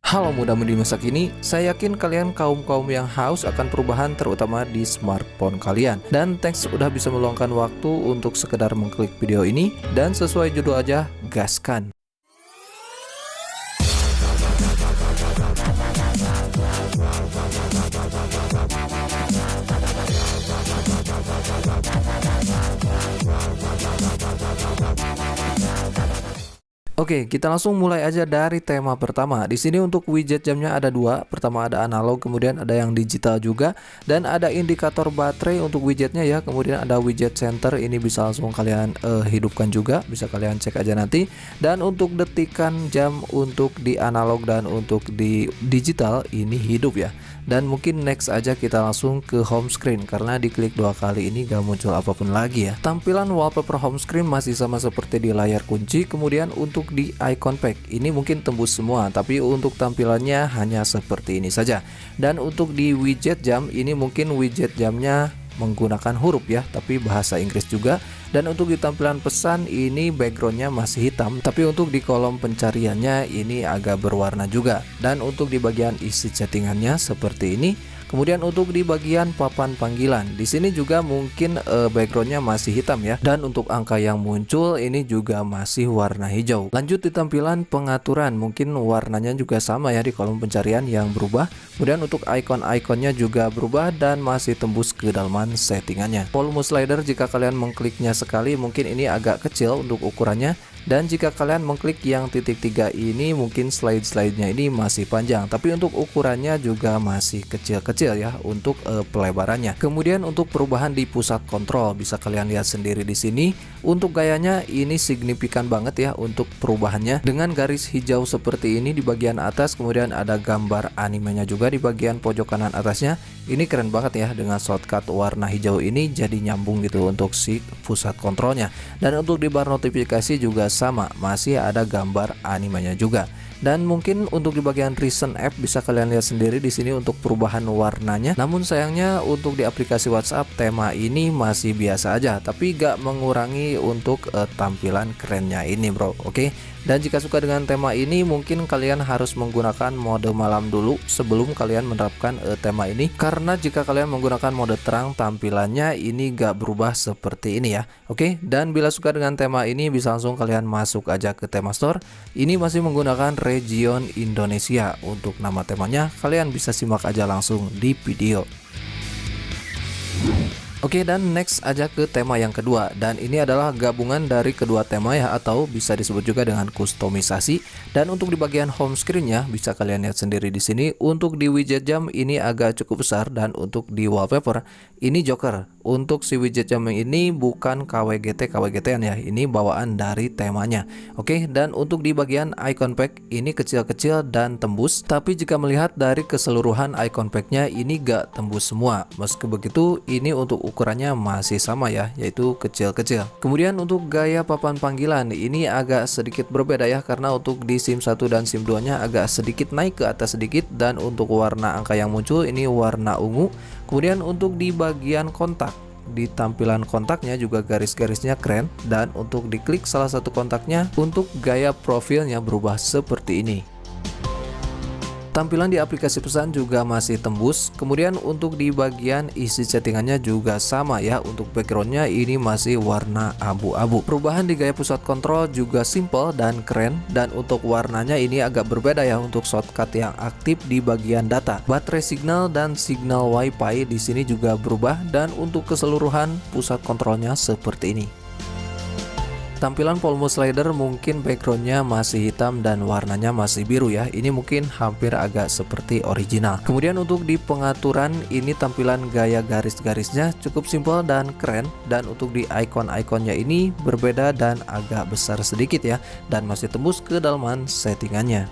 Halo muda-mudi masa kini, saya yakin kalian kaum-kaum yang haus akan perubahan terutama di smartphone kalian. Dan thanks udah bisa meluangkan waktu untuk sekedar mengklik video ini, dan sesuai judul aja, gaskan. Oke, kita langsung mulai aja dari tema pertama. Di sini untuk widget jamnya ada dua. Pertama ada analog, kemudian ada yang digital juga, dan ada indikator baterai untuk widgetnya ya. Kemudian ada widget center, ini bisa langsung kalian hidupkan juga, bisa kalian cek aja nanti. Dan untuk detikan jam untuk di analog dan untuk di digital ini hidup ya. Dan mungkin next aja kita langsung ke home screen, karena diklik dua kali ini gak muncul apapun lagi ya. Tampilan wallpaper home screen masih sama seperti di layar kunci. Kemudian untuk di icon pack ini mungkin tembus semua, tapi untuk tampilannya hanya seperti ini saja. Dan untuk di widget jam ini mungkin widget jamnya menggunakan huruf ya, tapi bahasa Inggris juga. Dan untuk di tampilan pesan ini backgroundnya masih hitam, tapi untuk di kolom pencariannya ini agak berwarna juga. Dan untuk di bagian isi chattingannya seperti ini. Kemudian untuk di bagian papan panggilan, di sini juga mungkin backgroundnya masih hitam ya. Dan untuk angka yang muncul ini juga masih warna hijau. Lanjut di tampilan pengaturan, mungkin warnanya juga sama ya di kolom pencarian yang berubah. Kemudian untuk icon-iconnya juga berubah dan masih tembus ke dalaman settingannya. Volume slider jika kalian mengkliknya sekali mungkin ini agak kecil untuk ukurannya. Dan jika kalian mengklik yang titik 3 ini mungkin slide-slide-nya ini masih panjang, tapi untuk ukurannya juga masih kecil-kecil ya untuk pelebarannya. Kemudian untuk perubahan di pusat kontrol bisa kalian lihat sendiri di sini. Untuk gayanya ini signifikan banget ya untuk perubahannya, dengan garis hijau seperti ini di bagian atas, kemudian ada gambar animenya juga di bagian pojok kanan atasnya. Ini keren banget ya, dengan shortcut warna hijau ini jadi nyambung gitu untuk si pusat kontrolnya. Dan untuk di bar notifikasi juga sama, masih ada gambar animenya juga. Dan mungkin untuk di bagian recent app bisa kalian lihat sendiri di sini untuk perubahan warnanya. Namun sayangnya untuk di aplikasi WhatsApp tema ini masih biasa aja, tapi gak mengurangi untuk tampilan kerennya ini bro. Oke. Dan jika suka dengan tema ini mungkin kalian harus menggunakan mode malam dulu sebelum kalian menerapkan tema ini, karena jika kalian menggunakan mode terang tampilannya ini gak berubah seperti ini ya. Oke. Dan bila suka dengan tema ini bisa langsung kalian masuk aja ke tema store. Ini masih menggunakan region Indonesia. Untuk nama temanya kalian bisa simak aja langsung di video. Oke, dan next aja ke tema yang kedua, dan ini adalah gabungan dari kedua tema ya, atau bisa disebut juga dengan kustomisasi. Dan untuk di bagian home screen-nya bisa kalian lihat sendiri di sini. Untuk di widget jam ini agak cukup besar, dan untuk di wallpaper ini joker. Untuk si widget jam ini bukan KWGT-an ya, ini bawaan dari temanya. Oke, dan untuk di bagian icon pack ini kecil-kecil dan tembus, tapi jika melihat dari keseluruhan icon pack-nya ini gak tembus semua. Meski begitu ini untuk ukurannya masih sama ya, yaitu kecil-kecil. Kemudian untuk gaya papan panggilan ini agak sedikit berbeda ya, karena untuk di SIM 1 dan SIM 2 nya agak sedikit naik ke atas sedikit. Dan untuk warna angka yang muncul ini warna ungu. Kemudian untuk di bagian kontak, di tampilan kontaknya juga garis-garisnya keren. Dan untuk diklik salah satu kontaknya, untuk gaya profilnya berubah seperti ini. Tampilan di aplikasi pesan juga masih tembus. Kemudian untuk di bagian isi chattingannya juga sama ya. Untuk backgroundnya ini masih warna abu-abu. Perubahan di gaya pusat kontrol juga simple dan keren. Dan untuk warnanya ini agak berbeda ya untuk shortcut yang aktif di bagian data. Baterai signal dan signal WiFi di sini juga berubah. Dan untuk keseluruhan pusat kontrolnya seperti ini. Tampilan volume slider mungkin backgroundnya masih hitam dan warnanya masih biru ya. Ini mungkin hampir agak seperti original. Kemudian untuk di pengaturan ini tampilan gaya garis-garisnya cukup simpel dan keren. Dan untuk di icon-iconnya ini berbeda dan agak besar sedikit ya. Dan masih tembus ke dalaman settingannya.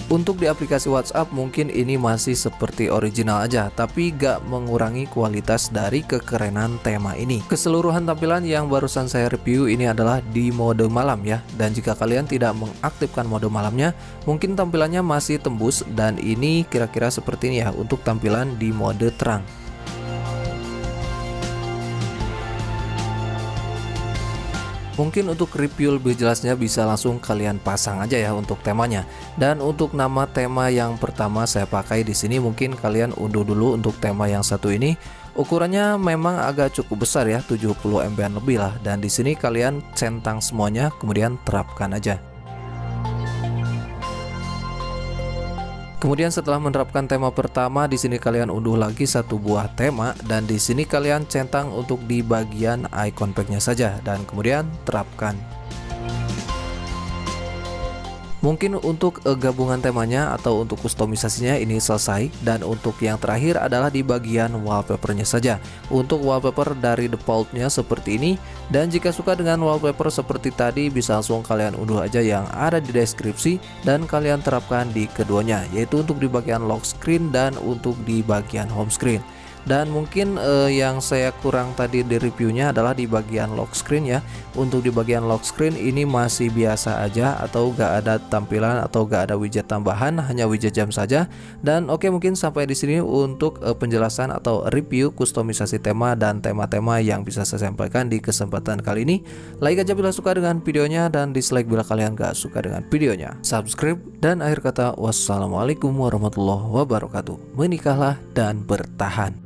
Untuk di aplikasi WhatsApp mungkin ini masih seperti original aja, tapi gak mengurangi kualitas dari kekerenan tema ini. Keseluruhan tampilan yang barusan saya review ini adalah di mode malam ya. Dan jika kalian tidak mengaktifkan mode malamnya, mungkin tampilannya masih tembus. Dan ini kira-kira seperti ini ya untuk tampilan di mode terang. Mungkin untuk review lebih jelasnya bisa langsung kalian pasang aja ya untuk temanya. Dan untuk nama tema yang pertama saya pakai di sini, mungkin kalian unduh dulu untuk tema yang satu ini. Ukurannya memang agak cukup besar ya, 70 MB lebih lah. Dan di sini kalian centang semuanya, kemudian terapkan aja. Kemudian setelah menerapkan tema pertama, di sini kalian unduh lagi satu buah tema dan di sini kalian centang untuk di bagian icon packnya saja dan kemudian terapkan. Mungkin untuk gabungan temanya atau untuk kustomisasinya ini selesai, dan untuk yang terakhir adalah di bagian wallpapernya saja. Untuk wallpaper dari defaultnya seperti ini, dan jika suka dengan wallpaper seperti tadi bisa langsung kalian unduh aja yang ada di deskripsi dan kalian terapkan di keduanya, yaitu untuk di bagian lock screen dan untuk di bagian home screen. Dan mungkin yang saya kurang tadi di reviewnya adalah di bagian lock screen ya. Untuk di bagian lock screen ini masih biasa aja atau gak ada tampilan atau gak ada widget tambahan, hanya widget jam saja. Dan oke, mungkin sampai di sini untuk penjelasan atau review kustomisasi tema dan tema-tema yang bisa saya sampaikan di kesempatan kali ini. Like aja bila suka dengan videonya dan dislike bila kalian gak suka dengan videonya. Subscribe dan akhir kata wassalamualaikum warahmatullahi wabarakatuh. Menikahlah dan bertahan.